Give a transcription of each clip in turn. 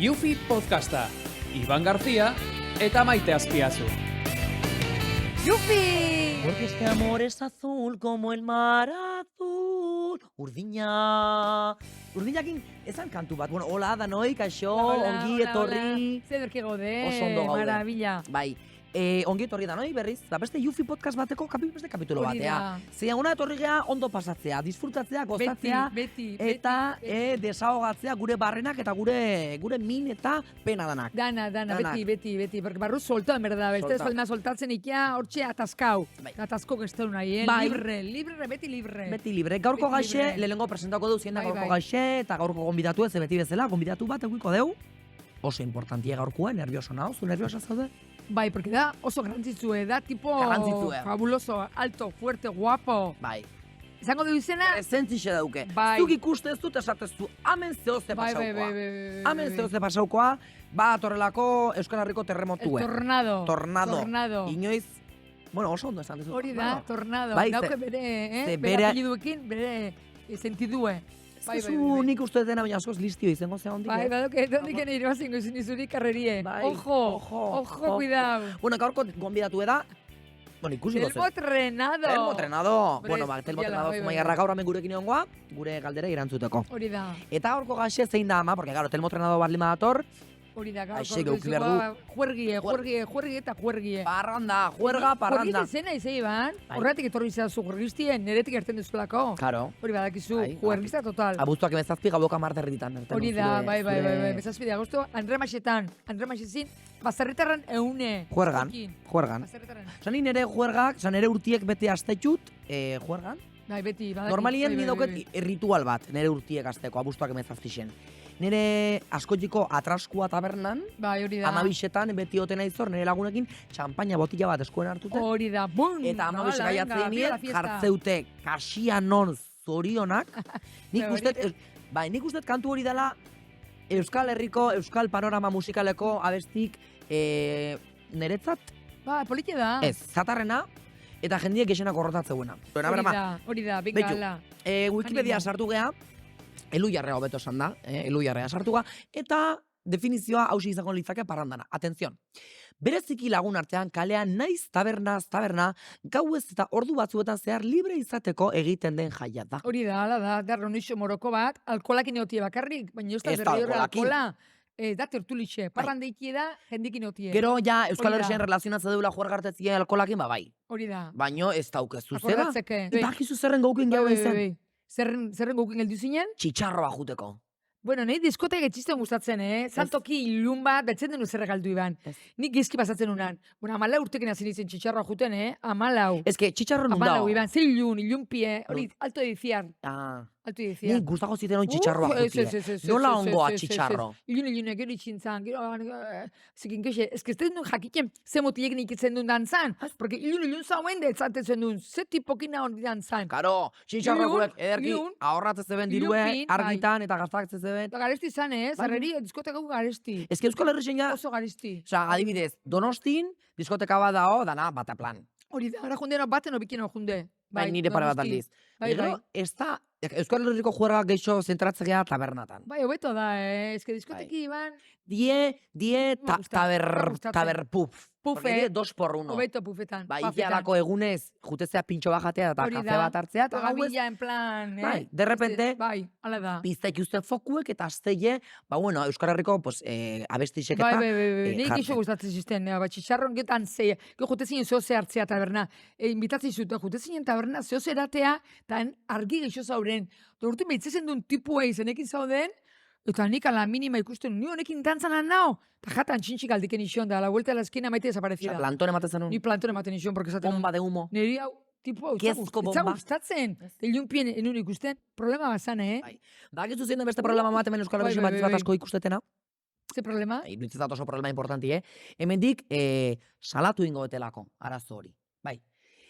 Yufi podcasta, Iban García eta Maite Azpiazu. ¡Yufi! Porque este amor es azul como el mar azul. Urdina. Urdinakin ezan kantu bat. Bueno, hola danoi, kaixo, ongi etorri. Zederki gaude, Oso ondo gaude. maravilla. Bai, ongi etorri danoi berriz. Beste Yufi podcast bateko beste kapitulo Hori batea. da. Zein una etorri gea ondo pasatzea, disfrutatzea, gozatzea. Beti. Eta desahogatzea gure barrenak eta gure min eta pena danak. Dana, Danak. beti. Porque barru solto, en verdad. Beste Solta. ez soltatzen ikia, hortxe ataskau. Bai. Atasko gesteu nahi, Bai. Libre, beti libre. Beti libre. Gaurko Beti gaixe, libre. lehenengo presentako duz, da Bai, gaurko bai. gaixe, eta gaurko gonbidatu ez, beti bezala, gonbidatu bat eguiko deu. Oso importantia gaurkoa, nervioso nao, zu nerviosa zaude? Bai, porque da oso garrantzitsue, da tipo Garrantzitsue. fabuloso, alto, fuerte, guapo. Bai. Izango du izena? Esentzixe dauke. Bai. Zuk ikuste ez dut esatezu, hemen zehoze Bai. pasaukoa. Hemen zehoze pasaukoa, atorrelako Euskal Herriko El terremotue. tornado. Tornado. Inoiz, bueno, oso ondo esan dezu. Hori da, tornado. Bai, Dauke ze bere, bere- bere apelliduekin, bere sentidue. Ez zu nik uste dena baina askoz listio izango zea hondik. Bai, badoke, dondik ene iroazingo izin izuri karrerie. Bai, Ojo, cuidado. Bueno, gaurko gonbidatu da, bueno, ikusiko ze. Telmo Trenado. Telmo Trenado. Berez, Bueno, Telmo jala, Trenado bai. Zumaiarra gaur hemen gurekin egongoa, gure galdera irantzuteko. Hori da, Eta gaurko gaxe zein da ama, porque claro, Telmo Trenado bat lima dator, Aixe, geuki behar du. Juergie eta juergie. parranda, juerga, parranda. Juergie zena izan, Iban. Bai. Horretik etorri izazu juergistien, neretik erten duzulako. Claro. Hori badakizu, Bai, juergista total. Abuztuak emezazpi gaboka marterritan. Hori da, bai. Bezazpi de agosto, Andre Maxezin, bazarretarran eune. Juergan. Ekin. Juergan. Bazarretarran. Zan nire juergak, zan nire urtiek bete astetxut, juergan. Bai, beti, badaki. Normalien bai, ni dauket ritual bat, nire urtiek azteko, abuztuak emezazpixen. Nire askotiko atraskua tabernan, Bai, hori da. amabixetan beti otena izor, nire lagunekin txampaina botila bat eskuen hartuten. Hori da, bum! Eta amabix Hala, venga, gaiatzen viva la nien, fiesta. jartzeute kasianon zorionak. Nik Bai, ustet, nik ustet kantu hori dela Euskal Herriko, Euskal Panorama musikaleko abestik niretzat, Ba, politia da. ez, zatarrena, eta jendiek esenak horrotatzeuena. Hori da, venga, Beitu. ala. Wikipedia Animo. sartu geha, elujarrea hobeto esan da, elujarrea sartu ga, eta definizioa hausi izango litzake parrandana. Atenzion, bereziki lagun artean kalean naiz taberna, gauez eta ordu batzuetan zehar libre izateko egiten den jaia da. Hori da, ala da reunixo moroko bat, alkolakin egotie bakarrik, baina ez da Ez da berri horre alkolakin. alkola. Da tertulixe, parrandeiki da, jendikin egotie. Gero ja Euskal Hori da. Herrien relazionatze duela juergartetzien alkolakin, bai. Hori da. Baino ez daukezu zera. Akordatzeke. Bakizu zerren gaukin gau izan. Zerren gukin geldu zinen? Txitxarroa juteko. Bueno, nahi diskotek etxisten gustatzen, Saltoki ilun bat, betzen denu zerre galdu iban. Ez. Nik gizki pasatzen unan. Bueno, 14 urtekin hasi nintzen txitxarroa juten, 14. Ez que txitxarro nun 14, dao. iban, ze ilun pie, hori, alto ediziar. Ni Alto ediziar. gustago ziten hori txitxarroa jutie. Nola ongoa txitxarro? Ilun, gero itxintzan, gero, zikin kexe, ez que ez duen jakiten ze motilek nik itzen duen dantzan, porque ilun zauen detzaten duen, ze tipokin hori dantzan. Karo, txitxarrokuek ederki ilun, ahorratzen zeben ilun dirue, pin, bai. argitan eta gastatzen zeben. Eta garesti zan, zarreri, diskotekau garesti. Ez que Euskal Herri zeina, Oso garesti. osea, adibidez, Donostin, diskoteka bat dao, dana bataplan. Hori da, ara jundean baten obikien junde. Bai, nire pare bat Donosti. aldiz. Bai, Gero, ez da, Euskal Herriko juerga geixo zentratzea tabernatan. Bai, hobeto da, eske diskoteki iban, Die, Me gusta, me gustatzen. taberpuf. Pufe. Porque die 2x1. hobeto pufetan. Bai, pafetan. ikialako egunez, jutezea pintxo bajatea eta Hori kafe da. bat hartzea, eta gauez, Gabila en plan, Bai, de repente, Bai, hala da. pizta ikusten fokuek eta azteie, bueno, Euskal Herriko, pues, abestisek eta Bai, Nik jartzen. iso gustatzen zisten, txitxarron getan zeia. Gero jute zinen zoze hartzea taberna. Invitatzen zuten, jute zinen taberna zoze eratea, eta argi geixo zauren. Dortu behitzezen duen tipua izenekin zauden, eta nik ala minima ikusten, ni honekin dantzan nao. Eta jatan txintxik aldiken izion, da la vuelta a la esquina maite desaparecida. Plantone ematen zenun, Ni plantón ematen izion, porque esaten bomba de humo. niri hau, tipo hau, Kezko itza bomba. gustatzen. Ilunpien enun ikusten, problema bazan, Bai. Bakizu zein da beste problema bat hemen Euskal Bai, Herri bai, bat bai. asko ikustetena? Ze problema? Iruditzat oso problema importanti, Hemendik, salatu ingo betelako, arazo hori. Bai.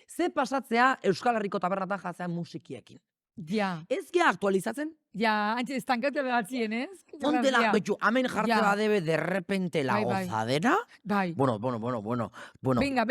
Ze pasatzea Euskal Herriko tabernatan jatzean musikiekin. Ja, Ez gea aktualizatzen? antxe estankatu behatzien, ez? Fontela, betxu, hemen jartzea Ja. debe de repente la Bai, bai. gozadera. Bai. Bueno. Venga,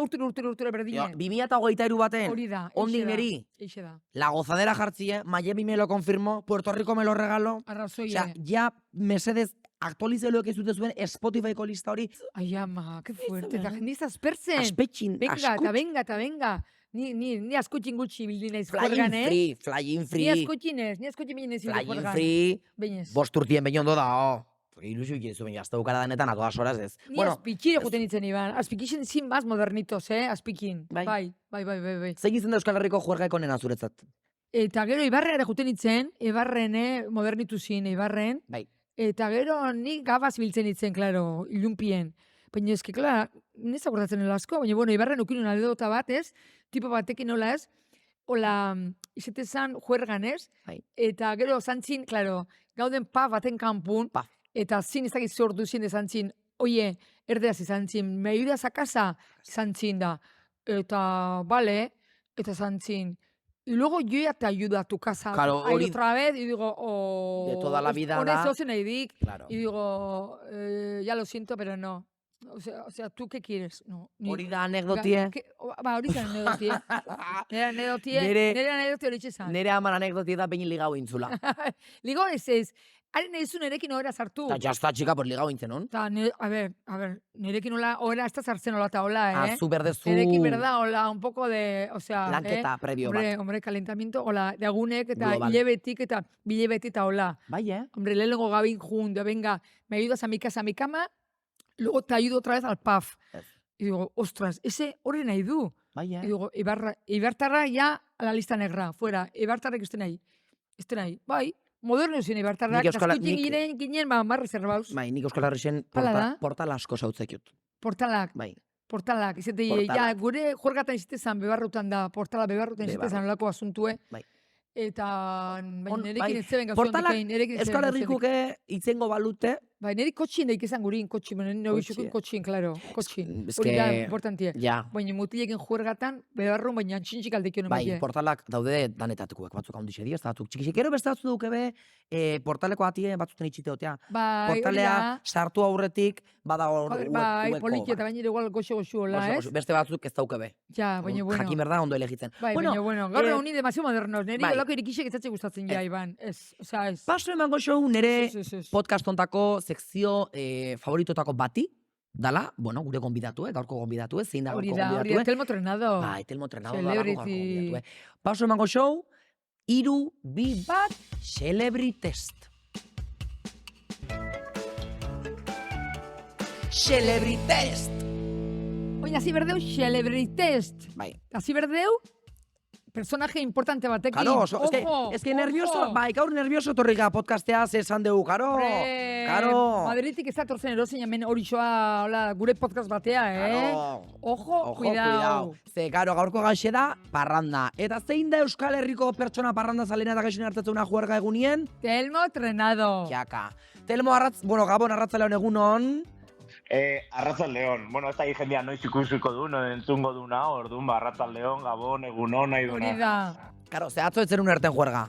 urtero berdine. 2023 baten, Hori da. ondik eixe da, neri, Eixe da. la gozadera jartzie, Miami me lo confirmó, Puerto Rico me lo regaló. Arrazoi. Osea, ja, mesedez, aktualizatuak ez dute zuen Spotifyko lista hori, Ai, ama, que fuerte. Eta eh? jendiz aspertzen. aspetxin, Venga, venga. Ni askutxin gutxi bildi naiz juergan, flying Ni free, askutxinez, bildi naiz flying juergan. free, Beinez. bost urtien behin ondo da, ilusio ikizu, baina azte bukara danetan, a todas horas ez. Ni azpikire juten itzen iban. Azpikixen zin baz modernitos, azpikin. Bai. Bai. Zein izan da Euskal Herriko juergaiko nena zuretzat? Eta gero Ibarren ere juten itzen, Ibarren modernitu zin, Ibarren. Bai. Eta gero ni gabaz biltzen itzen, klaro, ilunpien. Baina eski, klar, nez akordatzen el asko, baina bueno, Ibarren ukinun anedota bat, tipo batekin nola hola, izetezan juergan, Bai. Eta gero zantzin, klaro, gauden paf baten kanpun, Paf. eta zin ez dakit zordu zin zantzin, oie, erdeaz izan zin, me ayudas a casa, zantzin da. Eta, vale, eta zantzin. Y luego yo ya te ayudo a tu casa. Claro, Ahí hori- otra vez, y digo, oh... De toda la vida Hori da. zozen eidik, Claro. y digo, ya lo siento, pero no. O sea, ¿tú qué quieres? No. Hori da anekdotie. Hori zan anekdotie. Nere anekdotie, Nere- nere anekdotie hori txezan. Nere aman anekdotie da pein ligau intzula. Ligo ez, haren nahizu nerekin ohera sartu. Eta jazta txika, pues ligau intzen, non? Ta, a ver, nerekin hola, ohera ez da sartzen hola eta hola, Zu berdezu Nerekin berda, hola, un poco de, o sea, lanketa previo bat. Hombre, calentamiento, hola, de agunek eta Global. hilebetik eta bilebetik eta hola. Bai, Hombre, lehenengo gabin jun, de venga, me ayudas a mi casa, a mi cama, luego te ayudo otra vez al PAF. Ez. Y digo, ostras, ese hori nahi du. Bai, Y digo, Ibartarra ya a la lista negra, fuera. Ibartarrek estén ahí. Bai, moderno zen Ibartarrak, Nik Euskal- askutxin ginen, más reservaus. Bai, nik Euskal Herrixen Hala da. portal asko sautzekut. Portalak, Bai. izate, Portalak. ja, gure juergatan izatezan bebarrutan da, portala bebarrutan izatezan olako asuntue. Bai. Eta, On- nerekin bai, ez zeben Portalak gauzion, nerekin ez Euskal zeben Herrikuke itzengo balute, Bai, niri kotxin daik izan gurin, kotxin, nire Kotxie. kotxin, klaro, kotxin. Ez Hori da, que- importantie. ja, Baina mutilekin juergatan, bebarrun, baina antxintxik aldekio bai, nemaie. portalak daude danetatukuek, batzuk handixe dira, ez da batzuk txikixek. Gero beste batzu duke be, portaleko atie batzuten itxiteotea. Bai, hori Portalea da. sartu aurretik, bada hor Joder, bai, poliki eta baina igual goxo hola, ez? Beste batzuk ez dauke be. Ja, baina bueno. Jakin berda ondo elegitzen. Bai, baina bueno, gaur eh, egun demasiado modernos, niri bai. olako irikixek ez gustatzen ja, Iban. Ez, osea, ez. Paso emango show nere Ez. podcast ontako sekzio favoritotako bati, dala, bueno, gure gonbidatue, gaurko gonbidatue, zein da Hori gaurko da, gonbidatue. Telmo Trenado. Bai, Telmo Trenado da gaurko Celebrity. gonbidatue. Paso emango show, 3, 2, 1, Celebrity Test. Celebrity Test! Oina, hasi berdeu, Celebrity Test. Bai. Hasi berdeu, personaje importante batekin. Karo, eske Ojo, nervioso, ojo. bai, gaur nervioso torriga podcastea ze esan dugu, karo. Hombre, Karo. Madridik ez datorzen erozein hemen hori xoa, hola, gure podcast batea, Karo. Ojo, cuidao. Ze, karo, gaurko gaxe da, parranda. Eta zein da Euskal Herriko pertsona parranda zalena eta gaixen hartatzuna juerga egunien? Telmo Trenado. Jaka. Telmo Gabon arratzaleon egunon. Arratzaldeon. Bueno, ez da jendia noiz ikusiko du, no entzungo duna, orduan, Arratzaldeon, Gabon, egunon, nahi duna. Hori da. Karo, ze atzo etzerun erten juerga.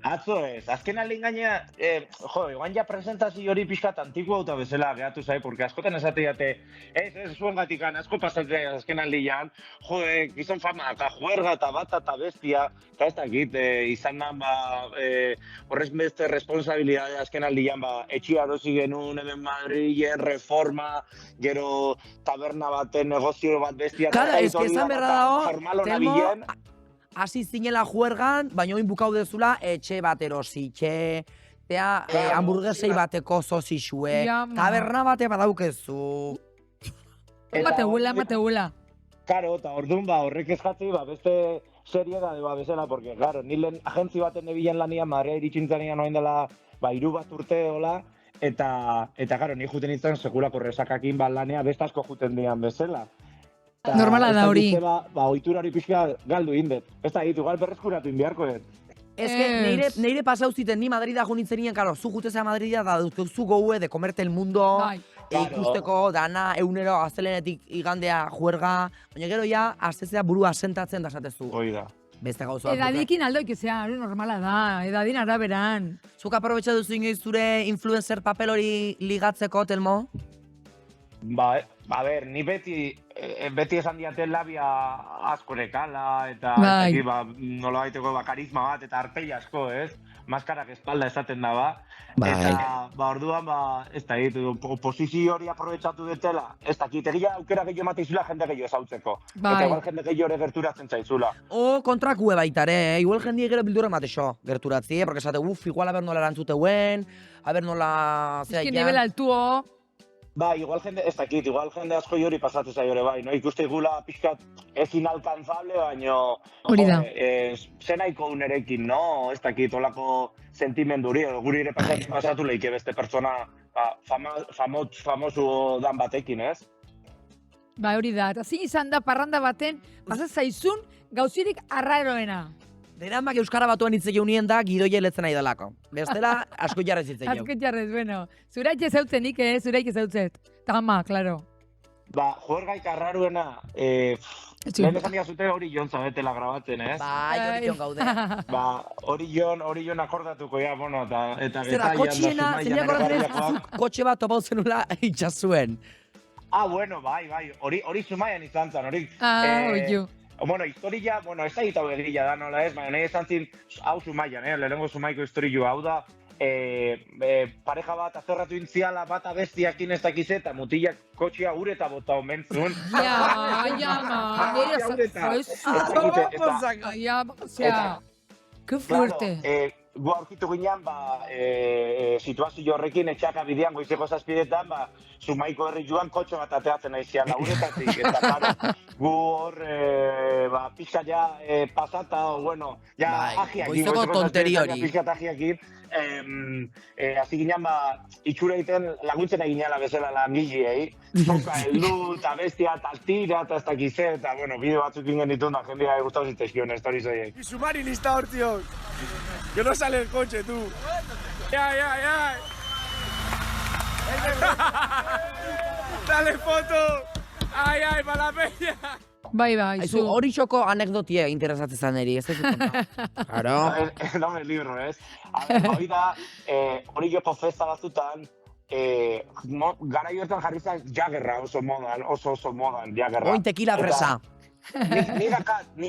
Atzo ez, azken alin gaina, iguan ja presentazio hori pixkat antikoa auta bezala gehatu zai, porque askotan esate jate, ez zuen gatikan, asko pasatzea azken aldian, gizon fama, eta juerga, eta bata, eta bestia, eta ez dakit, izan nan, horrez beste responsabilidade azken aldian, etxia dozi genuen, hemen Madrilen, reforma, gero taberna baten, negozio bat bestia, Karo, ez que esan berra dago, Telmo, bilen, hasi zinela juergan, baina oin bukau dezula, etxe bat erositxe, tea, Claro. hamburguesei bateko zozixue, Ja, ma. taberna bate badaukezu. Mate huela. Karo, eta orduan horrek ez jatzi, beste seriedade bezala, porque, claro, ni lehen agentzi baten nebilen lanian, Madrea iritsintzanian oain dela, 3 urte hola, eta karo, ni juten nintzen sekulako resakakin lanea beste asko juten dian bezala. Eta Normala da ez hori. dakit ze, ohitura hori pixka galdu indet. Ez da, igual berreskuratu inbiarko ez. Ez que Ez. neire pasau ziten, ni Madrida junitzen nien, karo, zu jutezea Madrida, da duzkezu goue de comerte el mundo, Bai. ikusteko, dana, egunero, gaztelenetik igandea juerga, baina gero ja, aztezea burua asentatzen da esatezu. Hoi da. Beste gauza batzuk. Edadikin aldoik ezea, hori normala da, edadin araberan. Zuk aprobetxa duzu inoiz zure influencer papel hori ligatzeko, Telmo? a ber, ni beti esan diaten labia asko nekala, eta Bai. nola baiteko karisma bat, eta arpei asko, ez? Maskarak espalda esaten da, ba. Bai. Eta, orduan, ez da, posizio hori aprobetsatu dutela, ez dakit, egia aukera gehiago emateizula jende gehiago esautzeko. Bai. Eta igual jende gehiago ere gerturatzen zaizula. O kontrakue baitare, igual jendiek gero bildura ematexo gerturatzi, porque esate, igual haber nola erantzuteuen, haber nola... Es que nivel altuo. Bai, igual jende asko hori pasatzen zaio ere bai, no? Ikuste igula pixkat ez inalcanzable, baino... Hori da. Zenaiko unerekin, no? Ez dakit, olako sentimenduri, guri ere pasatu leike beste pertsona famosu dan batekin, ez? Ba, hori da. Eta zin izan da parranda baten, pasa zaizun gauzirik arraroena. Deramak Euskara Batuan hitz egin unien da gidoia letzen nahi delako. Bestela, asko jarrez hitz egin. Azko jarrez, bueno. Zuraik ezautzen nik, zuraik ezautzet. Tama, klaro. Ba, juergaik arraruena, lehen esan zute hori jon zabetela grabatzen, ez? Bai, hori jon gaude. Ba, hori jon akordatuko, ja, bueno, eta Zera, kotxiena, zein akordatzen kotxe bat topau zenula itxasuen. Bueno, bai, hori Zumaian izan zen, hori... Oiu. Bueno, historia, ez da hitau egia da, nola ez, baina nahi esan zin, hau Zumaian, lehenengo Zumaiko historia hau da, pareja bat azerratu intziala bat abestiakin ez dakiz eta mutilak kotxea ureta bota omen zuen. Qué fuerte. Gu aurkitu ginean, situazio horrekin etxaka bidean goizeko zazpidetan, Zumaiko herri joan kotxe bat ateatzen aizian lauretatik. Eta, claro, gu hor, pixka ja pasata, bueno, ja ajiakin. Goizeko tonteri hori. Pixka ajiakin. Hasi ginean, itxura egiten laguntzen egineala bezala langilei. Zoka, heldu, eta bestia, eta tira, eta ez dakize, eta, bueno, bideo batzuk ingen ditun, da jendea gustau zitezkion, estoriz horiek. Y Sumari lista hor, tío. Que no sale el coche, tú. ¡Ay! Dale foto. ¡Ay, para la peña! Bai, Aizu, hori xoko anekdotie interesatzen zan eri, ez dut konta. Claro. Dame libro, ez? Hori da, hori joko festa batzutan, gara joetan jarri zen Jaggerra oso modan, Jaggerra. Oin tequila fresa. Ni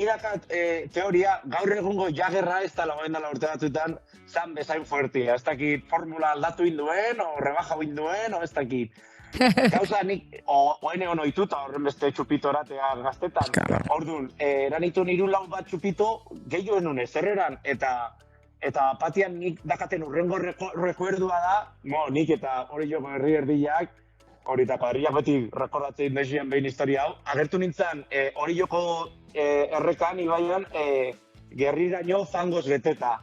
dakat teoria, gaur egungo Jaggerra ez da lagoen dela urte batzutan, zan bezain fuertia. Ez dakit formula aldatu induen, o rebaja induen, o ez dakit. Gauza nik, oen egon oituta horren beste txupito eratea gaztetan. Orduan, eranitu niru lau bat txupito, gehioen unez, erreran, eta patian nik dakaten urrengo rekuerdua da, nik eta hori joko herri erdiak, hori eta padriak beti rekordatzen desien behin historia hau, agertu nintzen hori joko errekan, ibaian, gerriraino zangoz beteta.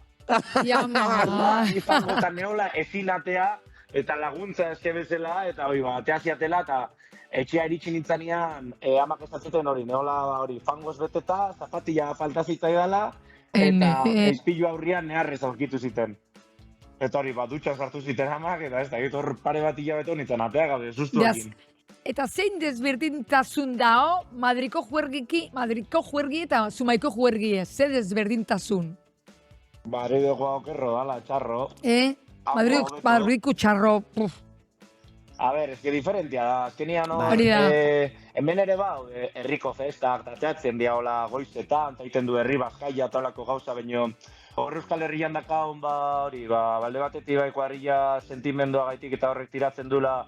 Zangotan neola ezin atea, eta laguntza eske bezala, eta hori atea ziatela, eta etxea iritsi nintzanean amak esatzeten hori, neola hori fangoz beteta, zapatilla falta zitzaidala, eta ezpilu aurrian neharrez aurkitu ziten. Eta hori, dutxan sartu ziten amak, eta ez da, hor pare bat hilabeto nintzen atea gabe, sustu egin. Eta zein desberdintasun dao Madriko juergi eta Zumaiko juergi ez, ze desberdintasun? Madrideko okerro dala, txarro. Madriko txarro, puf. A ber, eske diferentia da, azkenia no, hemen ere herriko festak, tateatzen diagola goizetan, taiten du herri bazkaia talako gauza, baino hor Euskal Herrian dakaun, hori, balde batetik kuadrilla sentimendua gaitik eta horrek tiratzen dula,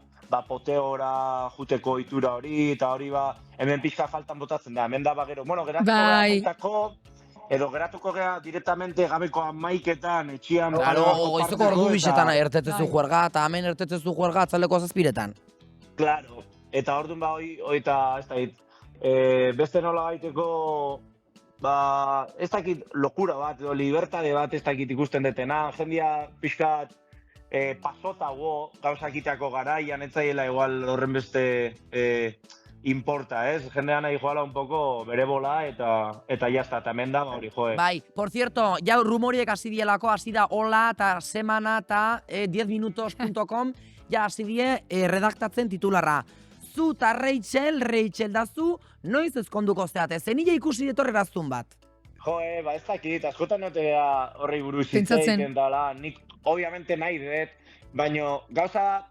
poteora juteko ohitura hori, eta hori hemen pixka faltan botatzen da, hemen da gero, bueno, geratuko edo geratuko gea directamente gabeko amaiketan, etxian... Claro, goizeko ordu bisetan ertetzezu juerga, eta hemen ertetzezu juerga atzaleko zazpiretan. Claro, eta orduan eta ez dakit, beste nola gaiteko, ez dakit lokura bat, edo libertade bat ez dakit ikusten detena, jendia pixkat pasota gauzakiteako garaian, ez zaiela igual horren beste... importa, ez? Jendea nahi joala un poco bere bola eta jazta, eta hemen da, hori joe. Bai, por cierto, ja rumoriek hasi dielako, hasi da hola eta semana eta 10minutos.com, ja hasi die redaktatzen titularra. Zu eta Rachel da zu, noiz ezkonduko zeate, zenile ikusi detorreraztun bat. Joe, ez dakit, askotan notea horrei buruz hitzeik dala, nik obviamente nahi dut, baina gauza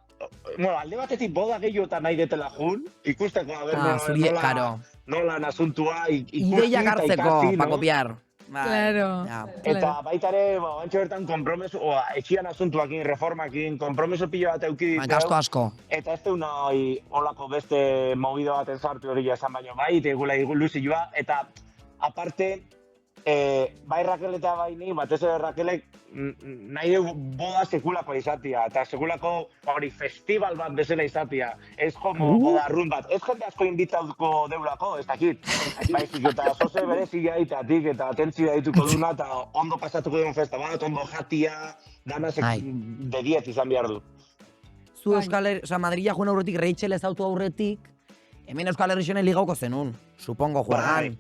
bueno, alde batetik boda gehiago eta nahi detela jun, ikusteko, a ber, zuri, karo. nola asuntua, ikusi Ideiak eta hartzeko, ikasi, pa no? kopiar. Bai, Claro. ja. Eta baita ere, bantxo bertan kompromeso, etxian asuntuakin, reformakin, kompromeso pilo bat euki Ba, gasto asko. Eta ez du nahi olako beste movido baten sartu hori esan baino, bai, tegula ilusioa, eta aparte, bai Raquel eta bai ni, batez ere Raquelek nahi dugu boda sekulako izatia, eta sekulako hori festival bat bezala izatia, ez como boda arrun bat, ez jende asko invitatuko deulako, ez dakit, baizik eta zoze berezia itatik, eta atentzia dituko duna, eta ondo pasatuko duen festa bat, ondo jatia, dana de 10 izan behar du. Zu Madrilla joan aurretik, Rachel ez autu aurretik, hemen Euskal Herrixonen ligauko zenun, supongo, juegan.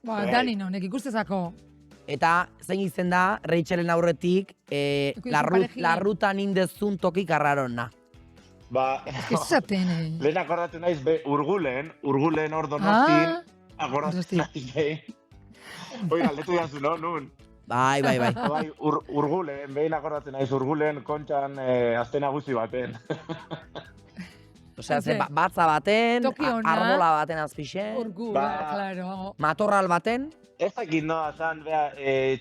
Ba, Dani nonek ikustezako. Eta zein izen da, Rachelen aurretik, la ruta nindezun toki karrarona. Ba, Esaten, lehen akordatu naiz, urgulen hor Donostin, akordatu naiz, Hoi, galdetu jazu, no, nun? Bai. Bai, urgulen, behin akordatu naiz, urgulen kontxan azte nagusi baten. Osea, batza baten, Toki ona. arbola baten azpixen, Urgula, claro. matorral baten, Ez dakit noa, zan,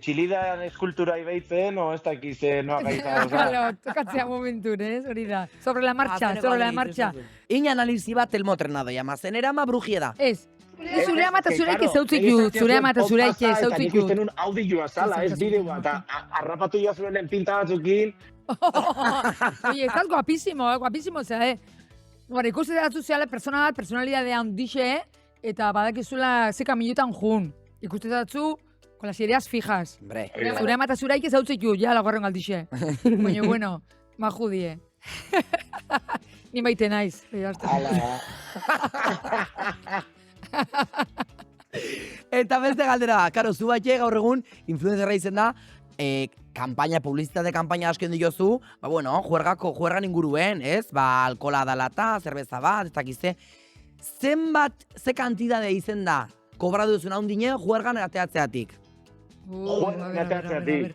txilidan eskultura ibeitzen, o ez dakit noa gaita, Claro, tokatzea momentur, hori da. Sobre la marcha, sobre la marcha. Ina analizi bat elmotrenado, jamazen, erama brujieda. Ez, zure ama eta zureik ez zautzik jut, zure ama eta zureik ez zautzik Eta nik jut. un audioa zala, ez bideoa, eta harrapatu jazuenen pinta batzukin. Oye, estás guapísimo, zera, Gora, ikusten datu zehala persona bat, personalidadea handixe, eta badakizula ze kamilutan jun. Ikusten datu, con las ideas fijas. Hombre. Zure ama eta zureik ez zautzik jut, ja, lagarren galdixe. Baina, bueno, ma judie. Ni maite naiz. Eta beste galdera, karo, zu batxe gaur egun, influencerra izen da, publizitate kampaina asken diozu, ba bueno, juergan inguruen, ez? Ba, alkola da lata, zerbeza bat, ez dakize. Ze kantidade izen da, kobra duzuna hundine, juergan ateatzeatik. Ateatzeatik.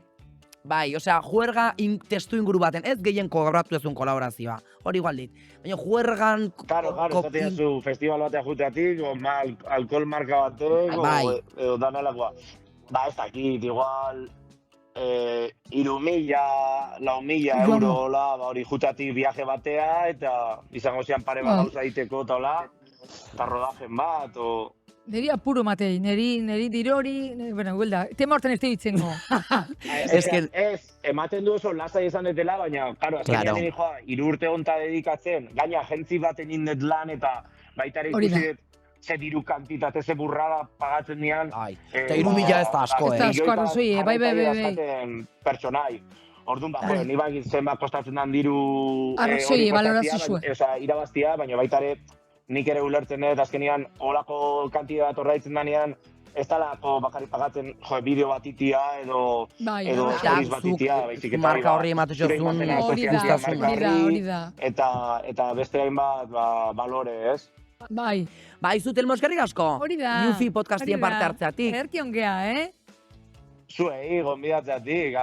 Bai, osea, juerga testu inguru baten, ez gehien kobratu ezun kolaborazioa. Hori igual dit. Baina juergan... Claro, esatea zu festival batea juteatik, o alkohol marka batek, o danelakoa. Ba, ez dakit, igual... 3.000, 4.000 euro, hori juteatik viaje batea, eta izango zian pare bat gauza egiteko, eta hola, eta rodajen bat, o... Neri apuro matei, neri dirori, bueno, guelda, tema horten ez ditzengo. Ez, ematen du oso lasai izan detela, baina, karo, azkenean nire joa, 3 urte honta dedikatzen, gaina agentzi baten indet lan, eta baita ere ikusi dut, ze diru kantitate, ze burrada pagatzen nian. Eta 3.000 ez da asko, Ez da asko, arrazoi, bai. Pertsonai. Orduan, ni bakit zenbat kostatzen den diru... Arrazoi, balorazizue. Osa, irabaztia, baina baita ere, nik ere ulertzen dut, azkenean, olako kantida bat horreitzen denean, ez talako bakarrik pagatzen, bideo bat itia, edo stories bat itia, baizik eta marka horri ematetxozun, hori da. Eta beste hainbat balore, ez? Bai. Bai, zuten moskerrik asko. Hori da. Yufi podcastien parte hartzeatik. Erki ongea, Zuei, gonbidatzeatik,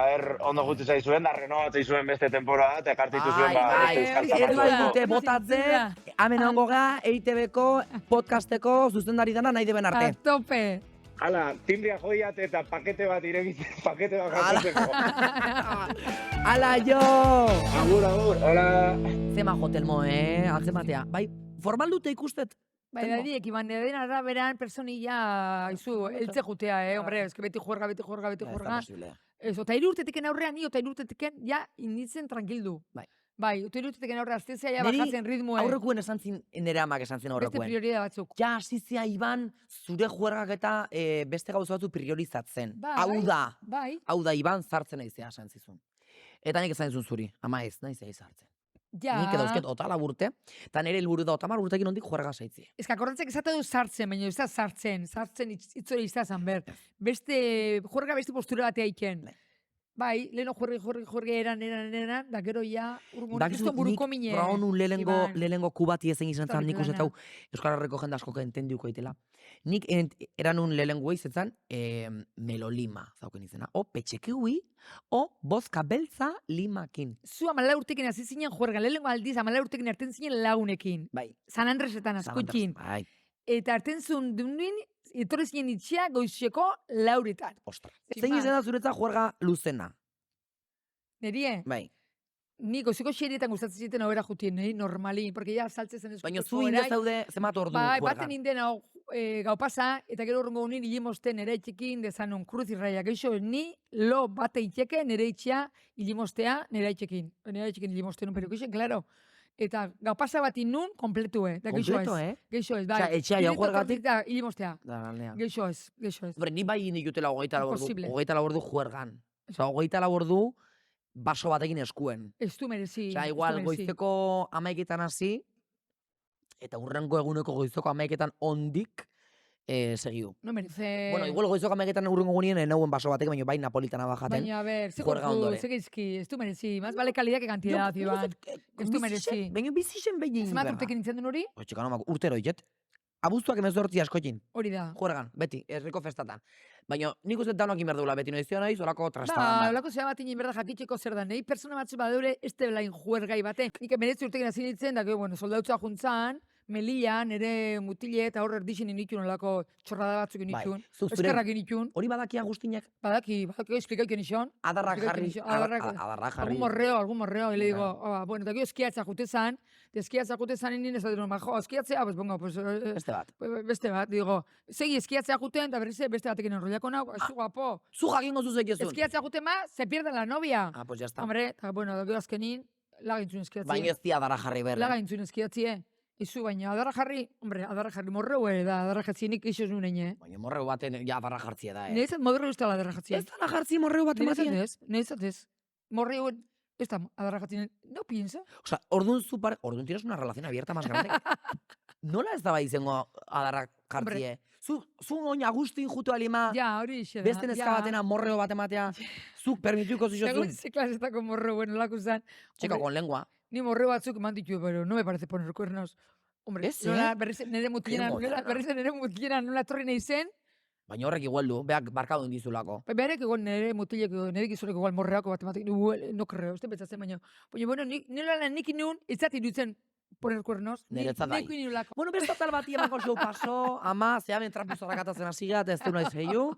ondo gutzi zaizuen, da renovatzei zuen beste temporada, eta ekartitu zuen dute botatzen, hemen ongo ga, EITB-ko podcasteko zuzendari dana nahi deben arte. A tope. Hala, timbria joiat eta pakete bat iregitzen, pakete bat jasotzeko. Hala, jo! Agur, hola! Zema hotelmo, atzematea. Bai, formal dute ikustet. Bai, dadiek, iban den araberan personilla, izu, eltze jutea, hombre, eske beti juerga. Ez, eta 3 urteteken aurrean, ni, eta 3 urteteken, ja, inditzen tranquildu. Bai, 3 urteteken aurrean, aztezea ja bajatzen ritmue. Aurrekuen esan zin, nire amak esan zin aurrekuen. Beste prioridad batzuk. Ja, asizia, Iban, zure juergak eta beste gauza batzu priorizatzen. Hau da, Iban, zartzen aizea, esan zizun. Eta nik esan zizun zuri, ama ez, nahi zei zartzen. Ja. Nik edauzket otala urte, eta nire helburu da 30 urtekin ondik juerga saitzi. Ez que akordatzek esate du sartzen, baina ez da sartzen itzore izazan ber. Beste, juerga beste postura batea iken. Bai, leheno juerge eran, da gero ja, urgun, Dakizu, kristo buruko nik mine. proba honun lehenengo kubati ezen izan zan, nik Hori uste lana. hau Euskal Herriko jende asko entendiuko itela. Nik eran un lehenengo izetan melolima, zauken izena. O petxekiui, o bozka beltza limakin. Zu 14 urtekin hasi zinen juerga, lehenengo aldiz 14 urtekin hartzen zinen lagunekin. Bai. San Andresetan askoekin. Bai, Eta hartzen zuen dunin, etorri zinen itxea goizeko lauretan. ostra. Sin Zein más. izan da zuretza juerga luzena? Nerie, Bai. ni goizeko xerietan gustatzen ziten hobera jutien, normali, porque ja saltzen zen Baina zu inde zaude zemat ordu Bai, juergan. baten inden hau gau pasa, eta gero horrengo unin hilimosten ere etxekin, dezanon kruz irraia. Geixo, ni lo bate itxeke nere itxea hilimostea nere etxekin. Nere etxekin hilimosten, pero geixen, claro. Eta gau pasa bat nun, kompletue. Da geixo ez. Kompleto, eh? Geixo ez, bai. Osea, etxea jau juergatik- Da, hilimostea. Da, galea. Geixo ez, geixo ez. Hombre, ni bai indi jutela Imposible. 24 ordu juergan. Osa, 24 ordu baso batekin eskuen. Ez du merezi. Osea, ez du igual, merezi. goizeko 11etan hasi, eta hurrengo eguneko goizeko 11etan ondik segiu. No merece... Bueno, igual goizeko 11etan hurrengo egunien enauen baso batek, baina bai napolitana bajaten. Baina, a ver, ze juerga gordu, ondore. ze geizki, ez du merezi. Más vale calidad que cantidad, Iban. Ez du merezi. Baina bizixen behin Zemat urtekin nintzen duen hori? Txekano, urtero iket. Abuztuak 18 askoekin. Hori da. Juergan, beti, herriko festatan. Baina nik uste danoak inberdula beti noizio naiz, olako Ba, trastadan bat. olako zera bat inin berda jakitzeko zer da. Nei persona batzu badeure ez delain juergai baten. Nik 19 urtekin hasi nintzen, da, bueno, soldautza juntzan, Melian, ere mutile eta horre erdixen initun olako txorrada batzuk initun. Bai, zu zure- Eskerrak initun. Hori badakia Agustinak Badaki, esplikaik inixon. adarrak Explica jarri. que ni- adarrak- Adarrak jarri. Algún morreo, y le digo, bueno, eta gero eskiatza jute zan, eskiatza jute zan nien ez da dira, jo, eskiatzea, pues bongo, pues, Beste bat. beste bat, digo, segi eskiatzea juten, eta berriz beste batekin enrollako nau, zu guapo. Zu jakingo zuzekezun. Eskiatzea juten ma, se pierde la novia. Ah, pues ya está. Hombre, eta bueno, da gero azkenin, lagintzun eskiatzie. Baina ez di adarra jarri berre. Lagintzun eskiatzie. Izu, baina adarra jarri, hombre, adarra jarri morreu ere da, adarra jatzienik eixos nunein, Baina morreu baten ja adarra jartzia da, Nezat modorreu ez da adarra jatzien. Ez da jartzi morreu bat ematen. Nezat ez. Morreu ez da adarra jatzien. No piensa. O sea, orduan tienes una relación abierta más grande. Nola ez da bai izango adarra jartzie? Zu oin Agustin jutu alima, Ja, hori ixe da. beste neska batena morreo bat ematea, zuk permituko Según zizozun. ze klasetako morreu, bueno, lako zan. Txeka, con lengua. Ni morreu batzuk eman ditu, pero no me parece poner cuernos. Hombre, Ez, nola, berriz nere mutilena, Qué moderno. nere mutilena nola torri nahi zen, Baina horrek igual du, beak barkadu indizulako. berek igual nere mutilek, nere gizurek igual morreako bat ematik, no creo, este betzatzen baina. Baina, bueno, nola nik inun, itzat irutzen poner cuernos. Niretzat bai. Neko inulako. Bueno, beste tal bati emako show paso, ama, zehamen trapuzarrak atatzen hasigat, ez du nahi zeiu.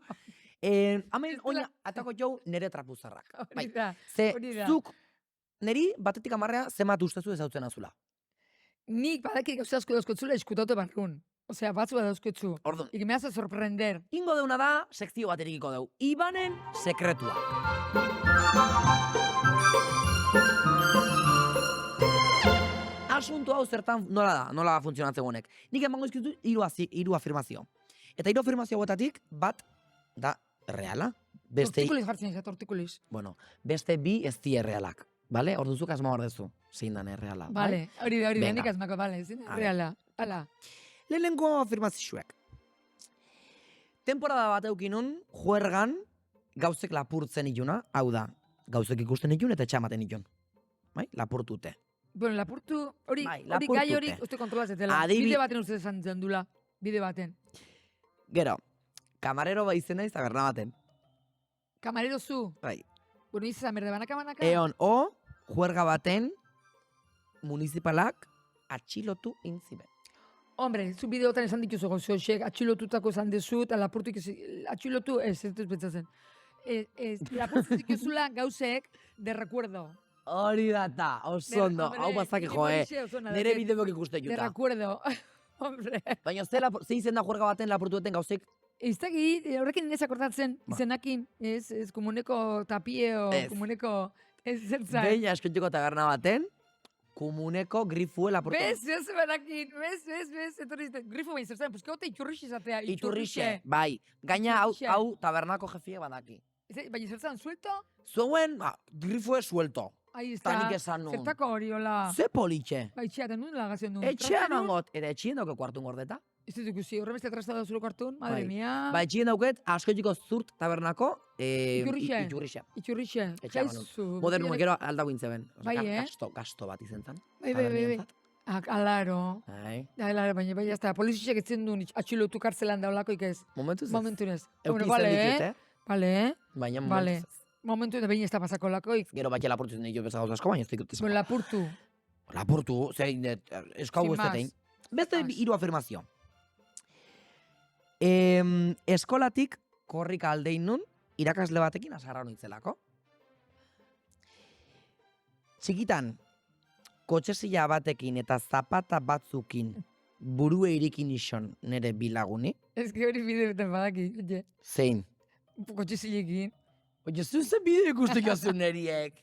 Hemen oina atako jau nere trapuzarrak. Bai, Hori da, ze hori da. zuk neri batetik amarrea zemat ustezu ezautzen azula. Nik badakik gauza asko dauzkotzula eskutaute barrun. Osea, batzu bat dauzkotzu. Orduan, Y que me hace sorprender. ingo deuna da, sekzio bat erikiko deu. Ibanen sekretua. Asunto hau zertan nola funtzionatzen honek. Nik emango izkizu hiru afirmazio. Eta hiru afirmazio hauetatik bat da reala. Beste, Tortikuliz jartzen izat, tortikuliz. bueno, beste bi ez die realak. Bale? Orduzuk asma ordezu. Zein dan erreala. Vale, hori da, Venga. nik azmako, vale, zin, A ver. reala, ala. Lehenengo afirmazioak. Temporada bat eukinun, juergan, gauzek lapurtzen iluna, hau da, gauzek ikusten ilun eta etxamaten ilun. Bai, lapurtute. Bueno, lapurtu, hori, Bai, hori gai hori, lapurtute. uste kontrolazetela. Adibi- Bide baten uste esan zendula, bide baten. Gero, kamarero baizena iz taberna baten. Kamarero zu, Bai. bueno, izan berde banaka. Eon, o, juerga baten, municipalak atxilotu intziben. Hombre, zu bideotan esan dituzu gozoxek, atxilotutako esan dezu, eta lapurtuk atxilotu, ez betzatzen. Lapurtu dituzula gauzek de recuerdo. Hori data, oso ondo, hau bazake jo, nire bideok ikusten De juta. recuerdo. Hombre. Baina ze izen da juerga baten lapurtueten gauzek, Ez dakit, horrekin ez akordatzen, Ba. izenakin, ez komuneko tapie o Ez. komuneko, ez zertzai. behin askontiko taberna baten, komuneko grifue lapurtu. Bez berakin, bez, etorri ziten, grifo bain zertzen, pues keote iturrixe zatea, Iturrixe, bai. Gaina Iturrixe. hau tabernako jefie badaki. Baina zertzen, suelto? Zuen, grifue suelto. Ahí Ta está, nik esan nun. zertako hori, hola. Ze politxe. Ba, itxeaten nuen lagazion duen. Etxean ongot, eta etxien doke kuartun gordeta. Ez dut ikusi, horren beste atrasta da zuroko hartun, madre Bai. mia. Ba, etxien dauket, askoetiko zurt tabernako, Iturrixe. Iturrixe. Itxurrixe, Etxean banut. jaizu. Modernu gero aldago intzeben. Bai, Gasto bat izen zan. Bai. Alaro. Bai. Alaro, baina bai, jazta, polizixek etzen duen atxilotu kartzelan daulakoik ez. Momentuz ez. Momentunez. Euki Bueno, zen ditut, Vale, Baina Vale. momentuz ez. momentu eta behin ez da pasako lakoik. Gero bat lapurtu zen ditu beza gauza asko, baina ez dikut esan. Bueno, lapurtu. Lapurtu, zein, eskau Sin ez más. detein. Beste más. hiru afirmazio. Eskolatik korrika aldein nun, irakasle batekin asarra nintzelako. Txikitan, kotxesila batekin eta zapata batzukin burue irikin ison nere bilaguni. Ez ki hori bide beten badaki, oye. Zein? Kotxizilekin. Oye, zuzen bide ikustik azun neriek.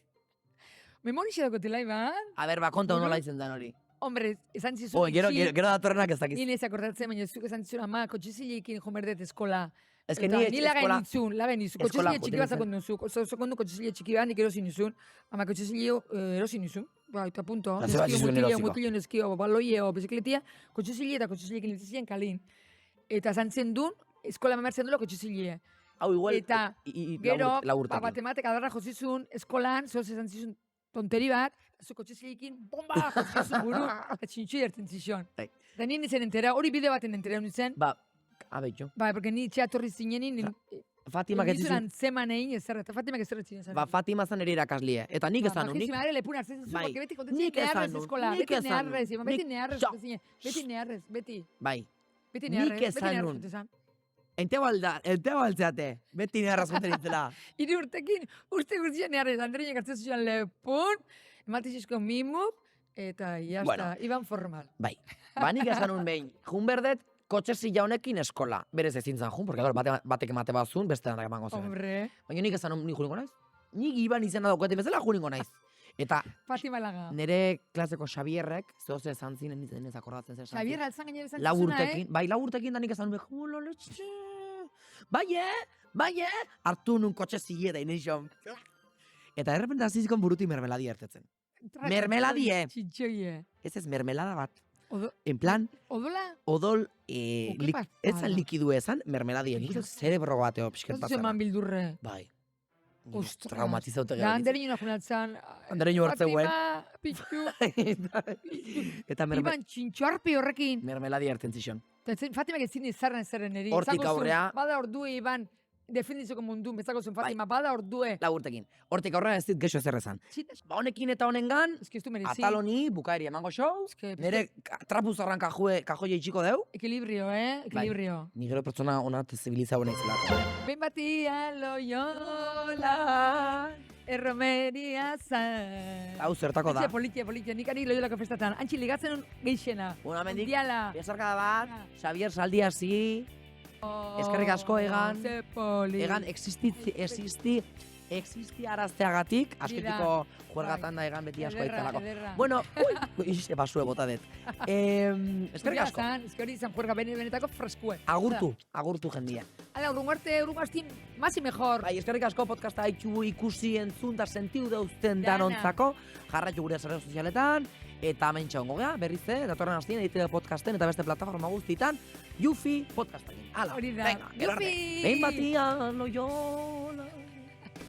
Memorixe dakotela, Iban? A ber, ba, konta Bueno. nola izen da hori. Hombre, esan zizun. Oh, gero datorrenak ez dakiz. Ni nez akordatzen, baina zuk esan zizun, ama, kotxizilekin jomerdet eskola. Ez que Eta ni ni laga eskola... nintzun, laga nintzun. eskola Kotxizile txiki joaten bat zakon duzu. Zakondu kotxizile txiki bat, nik erosin nizun. Ama kotxizile erosin nizun. Ba, eta punto. Eta zer bat zizuen erosiko? Mutilio, neskio, baloie, o bizikletia. Kotxizile eta kotxizilekin nintzizien kalin. Eta zantzen duen, eskola mamertzen duela kotxizile. Hau igual, Eta gero, laburtekin. batematek adarra jozizun, eskolan, zoz esan zizun tonteri bat, zu kotxezilekin, bomba, jotzizun buru, eta txintxu dertzen zizun. Bai. Da ni nintzen entera, hori bide baten entera nintzen, Ba, abeitxo. bai, porque ni itxea torri zinenin, Fatimak ez nizun zizun. antzeman egin ezer, eta Fatimak ezer etzinen zaren. Ba, Fatima zan ere irakaslie. Eta nik esan nun, nik... Bajísima ere lepun hartzen zuzu, Bai. porque beti kontetzen Nik esan neharrez nun, eskola, nik beti esan neharrez, nun, beti nik- neharrez, Jo. beti neharrez, beti Bai. neharrez, Nik esan nun. Enteo altzeate. Beti nire razkoten nintzela. Iri urtekin, urte guztian neharrez, Andreinek hartzen zuen lepun, ematizizko mimu, eta jazta, Bueno. iban formal. Bai. Ba, nik esan nun behin. Jun berdet, kotxe zila honekin eskola. Berez ezin zan jun, porque claro, batek emate bazun, beste danak emango zen. Hombre, Baina nik esan nun, ni juningo naiz. Nik iban izena daukate bezala juningo naiz. Eta Fatima Laga. nire klaseko Xabierrek, zehoz esan zinen nintzen ez akordatzen zer esan Xabier altzan gainera esan lau zizuna, urtekin, bai, lau urtekin da nik esan nuen, bai, hartu nun kotxe zile da inizio. Eta errepente azizikon buruti mermeladi ertetzen. Mermeladie. Txintxoie. Ez mermelada bat. Odo, En plan, odola? odol, Oke ez pasada. zan likidu ezan, mermeladie. Nik ez zerebro bateo pixket Ez zeman pasara. bildurre. Bai. Ostras. Traumatizaute Da, gara. anderin una junatzen. Andereño hartzeuen. Fatima, pitxu. Eta Iban txintxoarpi horrekin. mermeladi erten zixon. Eta Fatima ez zin ezarren eri. Hortik Esango zuen, aurrea- Bada ordue, Iban, defenditzeko mundun, bezako zuen Fatima, bada ordue. Lau urtekin. Hortik aurrera ez dit gexo ezer ezan. Ba honekin eta honengan, Ez que ez du merezi. ataloni, bukaeri emango show, Ez que, nire trapu zarran kajoia itxiko deu, Equilibrio, Equilibrio. ni gero pertsona onat zibilizau naizela. Ben batia loiola, erromeria zan. Hau zertako da. Antxe politia, nik ari loiolako festatan. Antxe ligatzen un geixena. Bueno, amendik, Mundiala. biazarkada bat, Xavier Saldiasi, eskerrik asko egan, Ze poli. egan existi arazteagatik, asketiko juergatan da egan beti asko Ederra, aitzalako. ederra. Bueno, ise basue bota dut. Eskerrik asko. Ez que hori izan juerga benetako freskue. Agurtu jendia. Hala, urrungo arte, urrungo astin, más y mejor. Bai, eskerrik asko podcasta haitxu ikusi entzun da sentiu dauzten Dana. danontzako, jarraitu gure sare sozialetan, eta hemen txongo gea, berriz datorren hastien edite podcasten eta beste plataforma guztietan, Yufi podcastakin. Hala, Hori da. venga, gero arte. Yufi! Behin batian, oio.